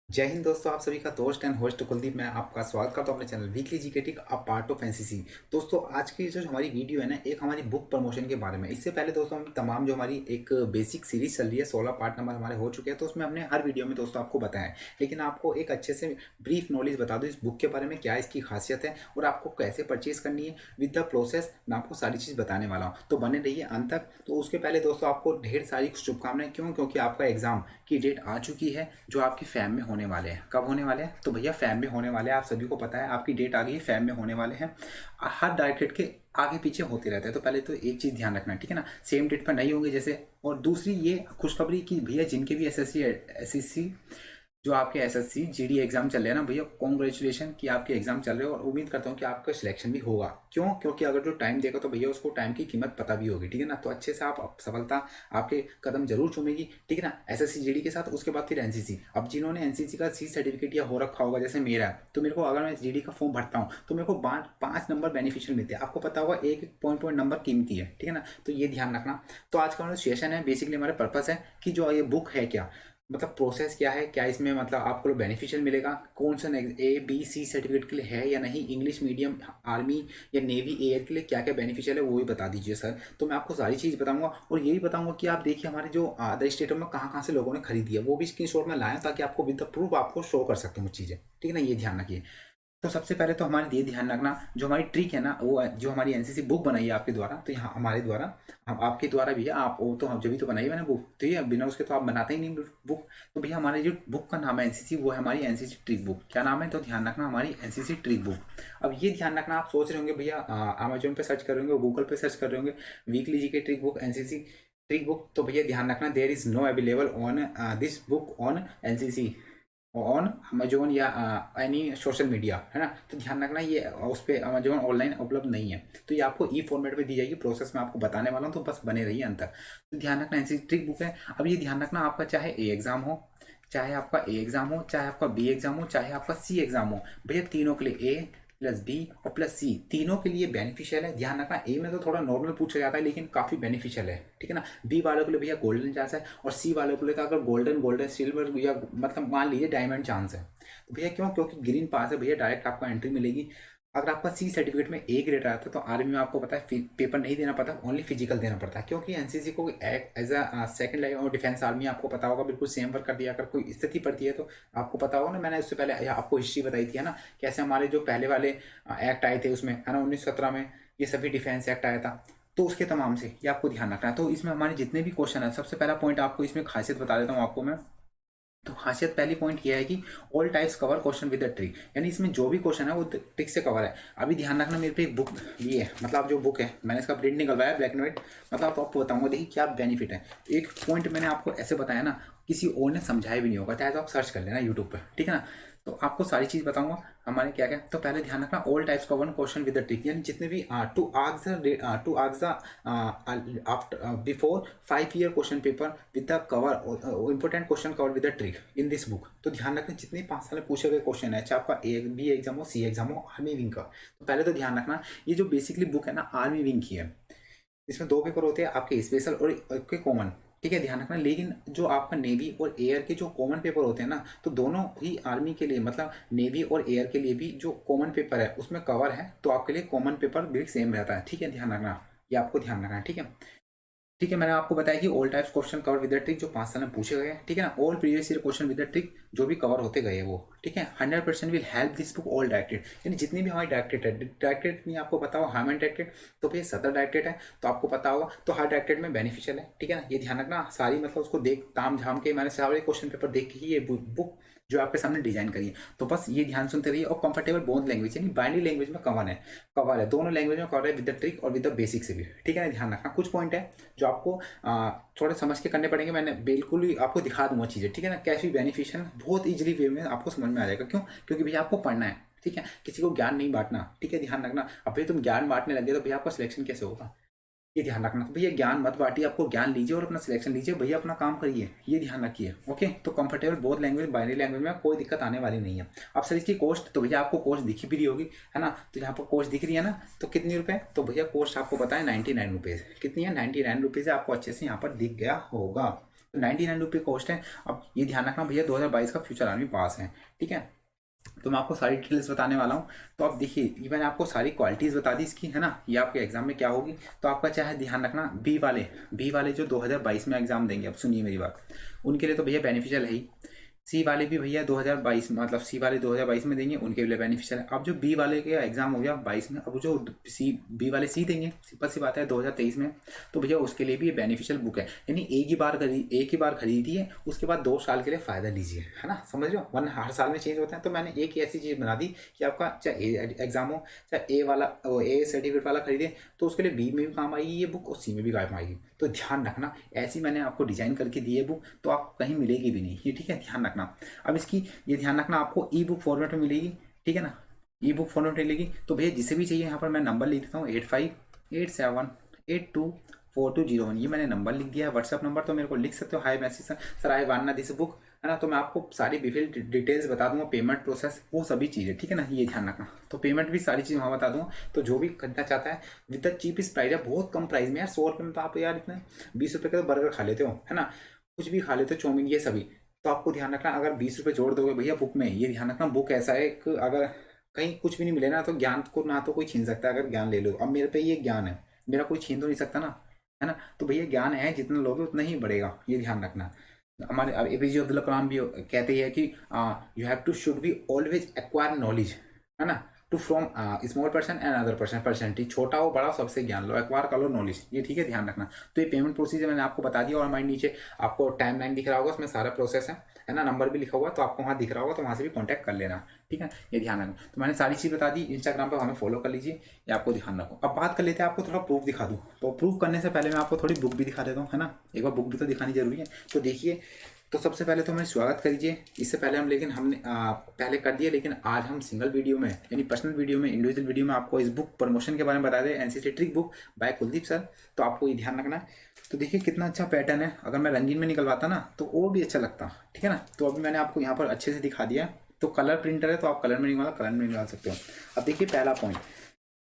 जय हिंद दोस्तों, आप सभी का दोस्त एंड होस्ट कुलदीप मैं आपका स्वागत करता हूं अपने channel weekly GK tick a part of NCC. दोस्तों आज की जो हमारी वीडियो है ना, एक हमारी बुक प्रमोशन के बारे में। इससे पहले दोस्तों हम तमाम जो हमारी एक बेसिक सीरीज चल रही है, 16 पार्ट नंबर हमारे हो चुके हैं, तो उसमें हमने हर वीडियो में दोस्तों आपको बताया है। लेकिन आपको एक अच्छे से ब्रीफ नॉलेज बता दो इस बुक के बारे में, क्या इसकी खासियत है और आपको कैसे परचेज करनी है विद द प्रोसेस। मैं आपको सारी चीज़ बताने वाला हूँ, तो बने रहिए अंत तक। तो उसके पहले दोस्तों आपको ढेर सारी शुभकामनाएं। क्यों? क्योंकि आपका एग्जाम की डेट आ चुकी है, जो आपकी फैम में होने वाले हैं। कब होने वाले हैं? तो भैया फैम में होने वाले हैं, आप सभी को पता है। आपकी डेट आ गई है, फैम में होने वाले हैं। हर डायरेक्टेड के आगे पीछे होते रहते हैं, तो पहले तो एक चीज़ ध्यान रखना है, ठीक है ना। सेम डेट पर नहीं होंगे जैसे। और दूसरी ये खुशखबरी कि भैया जिनके भी एसएससी जो आपके एसएससी जीडी एग्जाम चल रहे हैं ना भैया, कॉन्ग्रेचुलेशन कि आपके एग्जाम चल रहे हो, और उम्मीद करता हूँ कि आपका सिलेक्शन भी होगा। क्यों? क्योंकि अगर जो टाइम देगा तो भैया उसको टाइम की कीमत पता भी होगी, ठीक है ना। तो अच्छे से आप सफलता आपके कदम जरूर चूमेगी, ठीक है ना। एसएससी जीडी के साथ उसके बाद फिर एनसीसी। अब जिन्होंने एनसीसी का सी सर्टिफिकेट या हो रखा होगा, जैसे मेरा है, तो मेरे को अगर मैं जीडी का फॉर्म भरता हूँ तो मेरे को 5 नंबर बेनिफिशियल मिलते हैं। आपको पता होगा एक पॉइंट पॉइंट नंबर कीमती है, ठीक है ना। तो ये ध्यान रखना। तो आज का हमारा सेशन है, बेसिकली हमारा पर्पस है कि जो ये बुक है क्या, मतलब प्रोसेस क्या है, क्या इसमें मतलब आपको बेनिफिशियल मिलेगा, कौन सा ए बी सी सर्टिफिकेट के लिए है या नहीं, इंग्लिश मीडियम आर्मी या नेवी एयर के लिए क्या क्या बेनिफिशियल है वो भी बता दीजिए सर। तो मैं आपको सारी चीज़ बताऊंगा, और ये भी बताऊंगा कि आप देखिए हमारे जो अदर स्टेटों में कहाँ कहाँ से लोगों ने खरीदी है, वो भी स्क्रीन शॉट में लाएं, ताकि आपको विद द प्रूफ आपको शो कर सकते हैं वो चीज़ें, ठीक है ना। ये ध्यान रखिए। तो सबसे पहले तो हमारे ये ध्यान रखना, जो हमारी ट्रिक है ना, वो जो हमारी एनसीसी बुक बनाई है आपके द्वारा, तो यहाँ हमारे द्वारा, हम आपके द्वारा भी है, आप वो तो हम जब भी तो बनाई है मैंने बुक, तो ये बिना उसके तो आप बनाते ही नहीं बुक। तो भैया हमारी जो बुक का नाम है एनसीसी, वो है हमारी एनसीसी ट्रिक बुक। क्या नाम है? तो ध्यान रखना, हमारी एनसीसी ट्रिक बुक। अब ये ध्यान रखना, आप सोच रहे होंगे भैया अमेजोन पे सर्च कर रहे होंगे, गूगल पे सर्च कर रहे होंगे, वीकली जी के trick book NCC trick book. तो भैया ध्यान रखना, there is no available on this book on NCC on Amazon या एनी सोशल मीडिया, है ना। तो ध्यान रखना ये उस पर अमेजोन ऑनलाइन उपलब्ध नहीं है। तो ये आपको ई फॉर्मेट में दी जाएगी, प्रोसेस मैं आपको बताने वाला हूँ, तो बस बने रहिए अंत तक। तो ध्यान रखना ऐसी ट्रिक बुक है। अब ये ध्यान रखना, आपका चाहे ए एग्जाम हो, चाहे आपका ए एग्जाम हो, चाहे आपका बी एग्जाम हो, चाहे आपका सी एग्जाम हो, भैया तीनों के लिए ए प्लस बी और प्लस सी तीनों के लिए बेनिफिशियल है। ध्यान रखना, ए में तो थोड़ा नॉर्मल पूछा जाता है, लेकिन काफ़ी बेनिफिशियल है, ठीक है ना। बी वालों के लिए भैया गोल्डन चांस है, और सी वालों के लिए तो अगर गोल्डन गोल्डन सिल्वर या मतलब मान लीजिए डायमंड चांस है। तो भैया क्यों? क्योंकि ग्रीन पास है भैया, डायरेक्ट आपको एंट्री मिलेगी। अगर आपका सी सर्टिफिकेट में ए ग्रेड आता है तो आर्मी में आपको पता है पेपर नहीं देना पड़ता, ओनली फिजिकल देना पड़ता है। क्योंकि एनसीसी को एज अ सेकंड लाइन और डिफेंस आर्मी आपको पता होगा, बिल्कुल सेम वर्क कर दिया। अगर कोई स्थिति पड़ती है तो आपको पता होगा ना, मैंने उससे पहले आपको हिस्ट्री बताई थी, है ना, कैसे हमारे जो पहले वाले एक्ट आए थे उसमें, है ना, 1917 में ये सभी डिफेंस एक्ट आया था। तो उसके तमाम से ये आपको ध्यान रखना है। तो इसमें हमारे जितने भी क्वेश्चन है, सबसे पहला पॉइंट आपको इसमें खासियत बता देता हूँ आपको मैं। तो खासियत पहली पॉइंट ये है कि all types cover question with the trick, यानी इसमें जो भी क्वेश्चन है वो ट्रिक से कवर है। अभी ध्यान रखना, मेरे पे एक बुक ये है, मतलब जो बुक है मैंने इसका प्रिंट निकलवाया ब्लैक एंड व्हाइट, मतलब आपको बताऊंगा, देखिए क्या बेनिफिट है। एक पॉइंट मैंने आपको ऐसे बताया ना, किसी और ने समझाया भी नहीं होगा, चाहे तो आप सर्च कर लेना यूट्यूब पर, ठीक है ना। तो आपको सारी चीज़ बताऊंगा हमारे क्या क्या। तो पहले ध्यान रखना, ऑल टाइप्स का one question with the trick, यानी जितने भी to ask after before 5 year question paper with the cover important question cover with the trick in this book. तो ध्यान रखना, जितने 5 साल में पूछे गए क्वेश्चन है, चाहे आपका ए बी एग्जाम हो, सी एग्जाम हो, आर्मी विंग का। तो पहले तो ध्यान रखना, ये जो बेसिकली बुक है ना, आर्मी विंग की है। इसमें दो पेपर होते हैं आपके, स्पेशल और आपके कॉमन, ठीक है, ध्यान रखना। लेकिन जो आपका नेवी और एयर के जो कॉमन पेपर होते हैं ना, तो दोनों ही आर्मी के लिए, मतलब नेवी और एयर के लिए भी जो कॉमन पेपर है उसमें कवर है, तो आपके लिए कॉमन पेपर भी सेम रहता है, ठीक है, ध्यान रखना। ये आपको ध्यान रखना है, ठीक है। ठीक है, मैंने आपको बताया कि all types question cover with the trick जो 5 साल में पूछे गए हैं, ठीक है ना। All previous year question with the trick जो भी कवर होते गए वो, ठीक है। 100% will help this book all directed, यानी जितनी भी हमारी डायरेक्टेड है, डायरेक्टेड नहीं आपको पता होगा, हार्मन डायरेक्टेड तो फिर सदर डायरेक्टेड है, तो आपको पता होगा, तो हर डायरेक्टेड में बेनिफिशियल है, ठीक है ना। ये ध्यान रखना सारी, मतलब उसको देख ताम झाम के मैंने सारे क्वेश्चन पेपर देख के ही ये बुक जो आपके सामने डिजाइन करी है। तो बस ये ध्यान सुनते रहिए। और कंफर्टेबल बोथ लैंग्वेज, यानी बाइनरी लैंग्वेज में कवर है दोनों लैंग्वेज में कवर है, विद द ट्रिक और विद द बेसिक से भी, ठीक है ना। ध्यान रखना, कुछ पॉइंट है जो आपको थोड़े समझ के करने पड़ेंगे। मैंने बिल्कुल ही आपको दिखा दूंगा चीज़ें, ठीक है ना, कैसी बेनिफिशियल, बहुत इजीली वे में आपको समझ में आ जाएगा। क्यों? क्योंकि भैया आपको पढ़ना है, ठीक है, किसी को ज्ञान नहीं बांटना, ठीक है, ध्यान रखना। अब भैया तुम ज्ञान बांटने लगे तो भैया आपका सिलेक्शन कैसे होगा, ये ध्यान रखना। तो भैया ज्ञान मत बांटिए, आपको ज्ञान लीजिए और अपना सिलेक्शन लीजिए, भैया अपना काम करिए, ये ध्यान रखिए। ओके, तो कंफर्टेबल बहुत लैंग्वेज, बाइनरी लैंग्वेज में कोई दिक्कत आने वाली नहीं है। अब सर इसकी कॉस्ट, तो भैया आपको कॉस्ट दिखी भी रही होगी, है ना। तो यहाँ पर कॉस्ट दिख रही है ना, तो कितनी रुपए? तो भैया कॉस्ट आपको पता है 99 रुपीज़। कितनी है? 99 रुपीज़, आपको अच्छे से यहाँ पर दिख गया होगा। तो 99 रुपये कॉस्ट है। अब ये ध्यान रखना भैया 2022 का फ्यूचर आर्मी पास है, ठीक है। तो मैं आपको सारी डिटेल्स बताने वाला हूँ। तो आप देखिए, ये मैंने आपको सारी क्वालिटीज़ बता दी इसकी, है ना। ये आपके एग्जाम में क्या होगी, तो आपका चाहे ध्यान रखना बी वाले जो 2022 में एग्जाम देंगे, अब सुनिए मेरी बात, उनके लिए तो भैया बेनिफिशियल है ही। सी वाले भी भैया 2022, मतलब सी वाले 2022 में देंगे, उनके लिए बेनिफिशियल है। अब जो बी वाले के एग्जाम हो गया 22 में, अब जो सी बी वाले सी देंगे, सिंपल सी बात है 2023 में, तो भैया उसके लिए भी ये बेनिफिशियल बुक है। यानी एक ही बार खरीदिए, उसके बाद 2 साल के लिए फ़ायदा लीजिए, है ना, समझ रहे हो, वरना हर साल में चेंज होता है। तो मैंने एक ही ऐसी चीज़ बना दी कि आपका चाहे एग्जाम हो, चाहे ए सर्टिफिकेट वाला खरीदे, तो उसके लिए बी में भी काम आएगी ये बुक और सी में भी काम आएगी। तो ध्यान रखना, ऐसी मैंने आपको डिजाइन करके दी है बुक, तो आपको कहीं मिलेगी भी नहीं, ये ठीक है, ध्यान रखना। अब इसकी ये ध्यान रखना, आपको ई बुक फॉर्मेट में मिलेगी, ठीक है ना, ई बुक फॉर्मेट में मिलेगी। तो भैया जिसे भी चाहिए, यहाँ पर मैं नंबर लिख देता हूँ 8587824201, ये मैंने नंबर लिख दिया है, व्हाट्सअप नंबर, तो मेरे को लिख सकते हो, hi message sir I want this book, है ना। तो मैं आपको सारी डिटेल्स बता दूंगा, पेमेंट प्रोसेस, वो सभी चीज़ें, ठीक है ना, ये ध्यान रखना। तो पेमेंट भी सारी चीज़ वहाँ बता दूंगा। तो जो भी खरीदना चाहता है विद द चीपेस्ट प्राइस है, बहुत कम प्राइस में यार, 100 रुपये में तो आप यार इतने 20 रुपये का तो बर्गर खा लेते हो, है ना, कुछ भी खा लेते हो, चाउमीन, ये सभी। तो आपको ध्यान रखना, अगर 20 रुपये जोड़ दोगे भैया बुक में, ये ध्यान रखना, बुक ऐसा है कि अगर कहीं कुछ भी नहीं मिले ना, तो ज्ञान को ना तो कोई छीन सकता है, अगर ज्ञान ले लो। अब मेरे पे ये ज्ञान है, मेरा कोई छीन तो नहीं सकता ना, है ना। तो भैया ज्ञान है, जितना लोगे उतना ही बढ़ेगा, ये ध्यान रखना। हमारे एपीजे अब्दुल कलाम भी कहते हैं कि you have to should be always acquire knowledge, है ना, to from small person and other person, percentage छोटा हो बड़ा सबसे ज्ञान लो, एक्वायर कर लो नॉलेज, ये ठीक है, ध्यान रखना। तो ये पेमेंट प्रोसीजर मैंने आपको बता दिया, और हमारे नीचे आपको टाइम लाइन दिख रहा होगा, उसमें सारा प्रोसेस है ना, नंबर भी लिखा हुआ, तो आपको वहाँ दिख रहा होगा, तो वहाँ से भी कॉन्टैक्ट कर लेना, ठीक है, ये ध्यान रखना। तो मैंने सारी चीज़ बता दी, इंस्टाग्राम पर हमें फॉलो कर लीजिए, ये आपको ध्यान रखो। अब बात कर लेते हैं, आपको थोड़ा प्रूफ दिखा दूँ। तो प्रूफ करने से पहले मैं आपको थोड़ी बुक भी दिखा देता हूँ, है ना, एक बार बुक भी तो दिखानी जरूरी है। तो देखिए, तो सबसे पहले तो हमें स्वागत करिए, इससे पहले हम, लेकिन हमने पहले कर दिया, लेकिन आज हम सिंगल वीडियो में, यानी पर्सनल वीडियो में, इंडिविजुअल वीडियो में आपको इस बुक प्रमोशन के बारे में बता दें, NCC trick book by Kuldeep sir. तो आपको ये ध्यान रखना है। तो देखिए कितना अच्छा पैटर्न है, अगर मैं रंगीन में निकलवाता ना तो और भी अच्छा लगता, ठीक है ना। तो अभी मैंने आपको यहाँ पर अच्छे से दिखा दिया। तो कलर प्रिंटर है, तो आप कलर में निकाल सकते हो। अब देखिए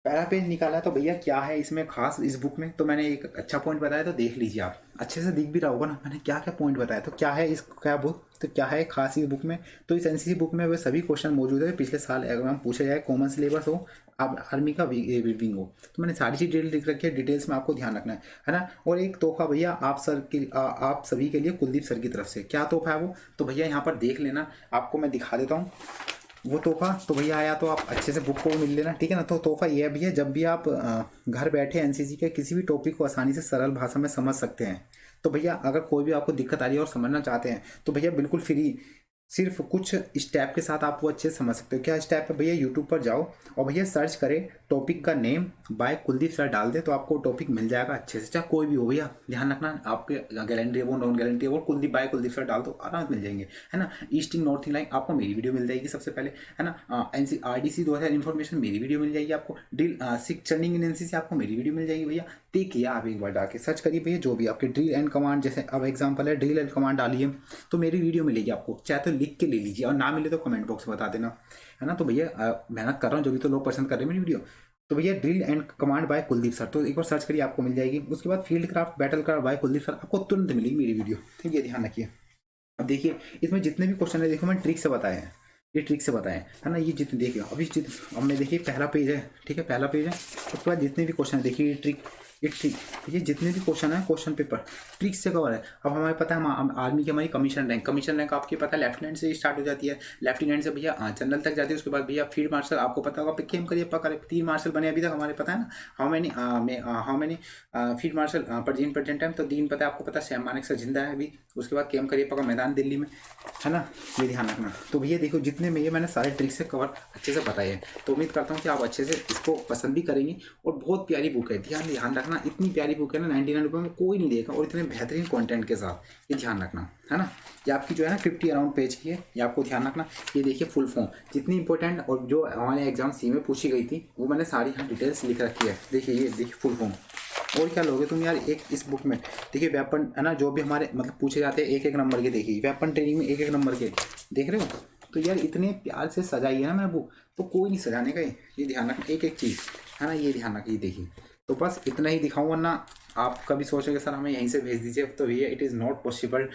पहला पेज निकाला, तो भैया क्या है इसमें खास इस बुक में, तो मैंने एक अच्छा पॉइंट बताया, तो देख लीजिए आप, अच्छे से दिख भी रहा होगा ना मैंने क्या क्या पॉइंट बताया। तो क्या है इस क्या बुक, तो क्या है खास इस बुक में, तो इस एनसीसी बुक में वो सभी क्वेश्चन मौजूद है पिछले साल एग्जाम पूछा जाए, कॉमन सिलेबस हो, आप आर्मी का विंग हो। तो मैंने सारी चीज डिटेल लिख रखी है, डिटेल्स में आपको ध्यान रखना है ना। और एक तोहफा भैया आप सभी के लिए कुलदीप सर की तरफ से, क्या तोहफा है वो, तो भैया यहाँ पर देख लेना, आपको मैं दिखा देता हूँ वो तोहफा। तो भैया आया तो आप अच्छे से बुक को मिल लेना, ठीक है ना। तो तोहफा ये भी है, जब भी आप घर बैठे एनसीसी के किसी भी टॉपिक को आसानी से सरल भाषा में समझ सकते हैं, तो भैया अगर कोई भी आपको दिक्कत आ रही है और समझना चाहते हैं, तो भैया बिल्कुल फ्री, सिर्फ कुछ स्टेप के साथ आप वो अच्छे से समझ सकते हो। क्या स्टेप है भैया, यूट्यूब पर जाओ और भैया सर्च करें टॉपिक का नेम बाय कुलदीप सर, डाल दे तो आपको टॉपिक मिल जाएगा अच्छे से, चाहे कोई भी हो भैया, ध्यान रखना। आपके गारंटी है वो, नॉन गारंटी है वो, कुलदीप बाय कुलदीप सर डाल दो, आराम से मिल जाएंगे, है ना। ईस्टिंग नॉर्थिंग लाइन आपको मेरी वीडियो मिल जाएगी सबसे पहले, है ना। NCRDC 2000 इन्फॉर्मेशन मेरी वीडियो मिल जाएगी आपको। ड्रिल सिक्स टर्निंग इन एनसीसी आपको मेरी वीडियो मिल जाएगी भैया। देखिए आप एक बार जाके सर्च करिए भैया, जो भी आपके ड्रिल एंड कमांड, जैसे अब एग्जाम्पल है ड्रिल एंड कमांड डालिए, तो मेरी वीडियो मिलेगी आपको, चाहे तो लिख के ले लीजिए, और ना मिले तो कमेंट बॉक्स में बता देना, है ना। तो भैया मेहनत कर रहा हूँ, जो भी तो लोग पसंद कर रहे हैं मेरी वीडियो। तो भैया drill and command by Kuldeep sir, तो एक बार सर्च करिए आपको मिल जाएगी। उसके बाद field craft battle craft by Kuldeep sir, आपको तुरंत मिलेगी मेरी वीडियो, ठीक है, ध्यान रखिए। अब देखिए इसमें जितने भी क्वेश्चन है, देखो मैंने ट्रिक से बताया ये ट्रिक से बताया है ना। ये जितने देखिए अब मैं देखिए पहला पेज है, ठीक है, पहला पेज है। उसके बाद जितने भी क्वेश्चन है देखिए, ये जितने भी क्वेश्चन है, क्वेश्चन पेपर ट्रिक से कवर है। अब हमें पता है आर्मी की हमारी कमीशन रैंक आपकी पता है लेफ्टिनेंट से स्टार्ट हो जाती है, लेफ्टिनेंट से भैया जनरल तक जाती है। उसके बाद भैया फील्ड मार्शल, आपको पता होगा पिकेम करिए पकड़े, 3 मार्शल बने अभी तक हमारे, पता है ना। How many field marshal present time, तो 3 पता है आपको, पता है सैम मानेक सर जिंदा है अभी। उसके बाद केम करिए पका मैदान दिल्ली में, है ना, ये ध्यान रखना। तो भैया देखो जितने में ये मैंने सारे ट्रिक से कवर अच्छे से बताए हैं, तो उम्मीद करता हूँ कि आप अच्छे से इसको पसंद भी करेंगे। और बहुत प्यारी बुक है, ध्यान रखना, इतनी प्यारी बुक है ना, 99 रुपये में कोई नहीं देगा, और इतने बेहतरीन कंटेंट के साथ, ये ध्यान रखना, है ना। ये आपकी जो है ना 50 अराउंड पेज की है, ये आपको ध्यान रखना। ये देखिए फुल फॉर्म जितनी इंपॉर्टेंट और जो हमारे एग्जाम सी में पूछी गई थी, वो मैंने सारी यहाँ डिटेल्स लिख रखी है। देखिए ये देखिए फुल फॉर्म। और क्या लोगे तुम यार, एक इस बुक में देखिए वेपन, है ना, जो भी हमारे मतलब पूछे जाते हैं एक नंबर के, देखिए वेपन ट्रेनिंग में एक नंबर के, देख रहे हो। तो यार इतने प्यार से सजाई है ना मैं बुक, तो कोई नहीं सजाने का, ये ध्यान रखना एक चीज़, है ना, ये ध्यान रखिए। देखिए तो बस इतना ही दिखाऊँ, वरना आप कभी सोचोगे सर हमें यहीं से भेज दीजिए, तो भैया it is not possible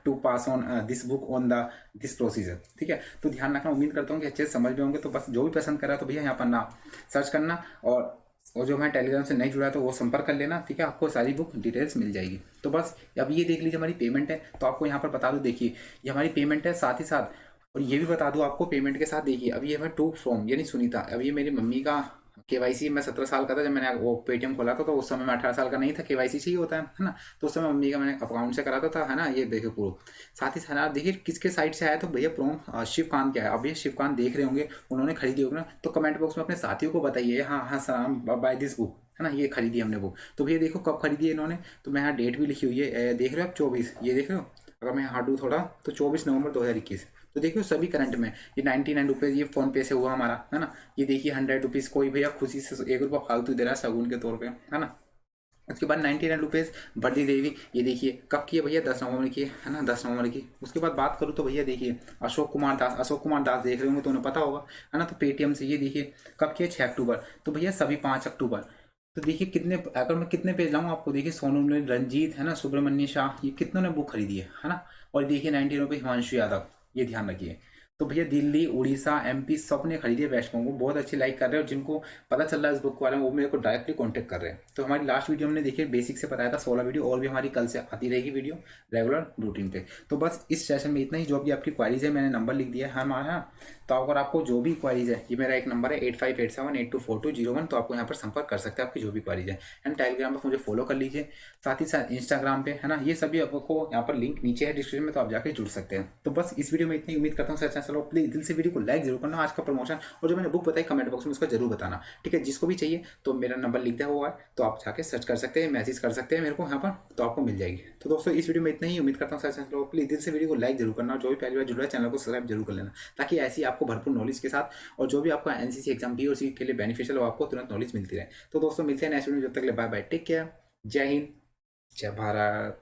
to pass on this book on the this procedure, ठीक है। तो ध्यान रखना, उम्मीद करता हूँ कि अच्छे से समझ में होंगे। तो बस जो भी पसंद करा तो भैया यहाँ पर ना सर्च करना, और जो मैं टेलीग्राम से नहीं जुड़ा है तो वो संपर्क कर लेना, ठीक है। आपको सारी बुक डिटेल्स मिल जाएगी। तो बस अब ये देख लीजिए हमारी पेमेंट है, तो आपको यहाँ पर बता दूँ, देखिए ये हमारी पेमेंट है, साथ ही साथ और ये भी बता दूँ आपको पेमेंट के साथ, देखिए अभी ये मैं टू फ्रॉम यानी सुनीता, अब ये मेरी मम्मी का केवाईसी, मैं 17 साल का था जब मैंने वो पेटीएम खोला था, तो उस समय मैं 18 साल का नहीं था, केवाईसी चाहिए होता है ना। तो उस समय मम्मी का मैंने अकाउंट से कराता था, है ना। ये देखिए प्रूफ, साथ ही साथ आप देखिए किसके साइड से आया, तो भैया प्रोम शिवकांत क्या है। अब ये शिवकांत देख रहे होंगे, उन्होंने खरीदी होगी ना, तो कमेंट बॉक्स में अपने साथियों को बताइए, हाँ हाँ सर बाय दिस बुक, है ना, ये खरीदी हमने बुक। तो भैया देखो कब खरीदी है इन्होंने, तो मैं यहाँ डेट भी लिखी हुई है, देख रहे हो आप 24, ये देख रहे हो। अगर मैं यहाँ हटूँ थोड़ा, तो 24 नवंबर 2021। तो देखिए सभी करंट में, ये 99 रुपीज़ ये फ़ोन पे से हुआ हमारा, है ना। ये देखिए 100 रुपीज़ कोई भैया खुशी से 1 रुपया फालतू दे रहा है शगुन के तौर पे, है ना। उसके बाद 99 रुपीज़ बर्दी देवी, ये देखिए कब की है भैया, 10 नवंबर की है ना, 10 नवंबर की। उसके बाद बात करूँ तो भैया देखिए अशोक कुमार दास देख रहे होंगे तो उन्हें पता होगा, है ना। तो पेटीएम से ये देखिए कब की है, 6 अक्टूबर। तो भैया सभी 5 अक्टूबर। तो देखिए कितने, अगर मैं कितने पेज लाऊँ आपको, देखिए सोनू ने, रंजीत, है ना, सुब्रमण्य शाह, ये कितनों ने बुक खरीदी है ना। और देखिए 19 रुपये हिमांशु यादव, ये ध्यान रखिए। तो भैया दिल्ली, उड़ीसा, एमपी सब ने खरीदी है वेस्ट बंगाल, बहुत अच्छी लाइक कर रहे हैं, और जिनको पता चल रहा है इस बुक के बारे में वो मेरे को डायरेक्टली कांटेक्ट कर रहे हैं। तो हमारी लास्ट वीडियो हमने देखिए बेसिक से बताया था 16 वीडियो, और भी हमारी कल से आती रहेगी वीडियो रेगुलर रूटीन पे। तो बस इस सेशन में इतना ही। जो भी आपकी क्वारीज है मैंने नंबर लिख दिया है हमारे यहाँ। तो अगर आपको जो भी क्वारीज है, ये मेरा एक नंबर है 8587824201, तो आपको यहाँ पर संपर्क कर सकते हैं आपकी जो भी क्वारीज है। एंड टेलीग्राम पर मुझे फॉलो कर लीजिए, साथ ही साथ इंस्टाग्राम पे, है ना। ये सभी आपको यहाँ पर लिंक नीचे है डिस्क्रिप्शन में, तो आप जाके जुड़ सकते हैं। तो बस इस वीडियो में इतनी उम्मीद करता हूँ सर, चलो प्लीज दिल से वीडियो को लाइक जरूर करना। आज का प्रमोशन और जो मैंने बुक बताई कमेंट बॉक्स में उसका जरूर बताना, ठीक है। जिसको भी चाहिए तो मेरा नंबर लिख दिया हुआ है, तो आप जाके सर्च कर सकते हैं, मैसेज कर सकते हैं मेरे को यहाँ पर, तो आपको मिल जाएगी। तो दोस्तों इस वीडियो में इतना ही, उम्मीद करता हूँ सर, चलो प्लीज दिल से वीडियो को लाइक जरूर करना, और जो भी पहली बार जुड़ा है चैनल को सब्सक्राइब जरूर कर लेना, ताकि ऐसी आपको भरपूर नॉलेज के साथ, और जो भी आपका एनसीसी एग्जाम बी और सी के लिए बेनिफिशियल हो, आपको तुरंत नॉलेज मिलती रहे। तो दोस्तों मिलते हैं नेक्स्ट वीडियो, जब तक के लिए बाय बाय, टेक केयर, जय हिंद, जय भारत।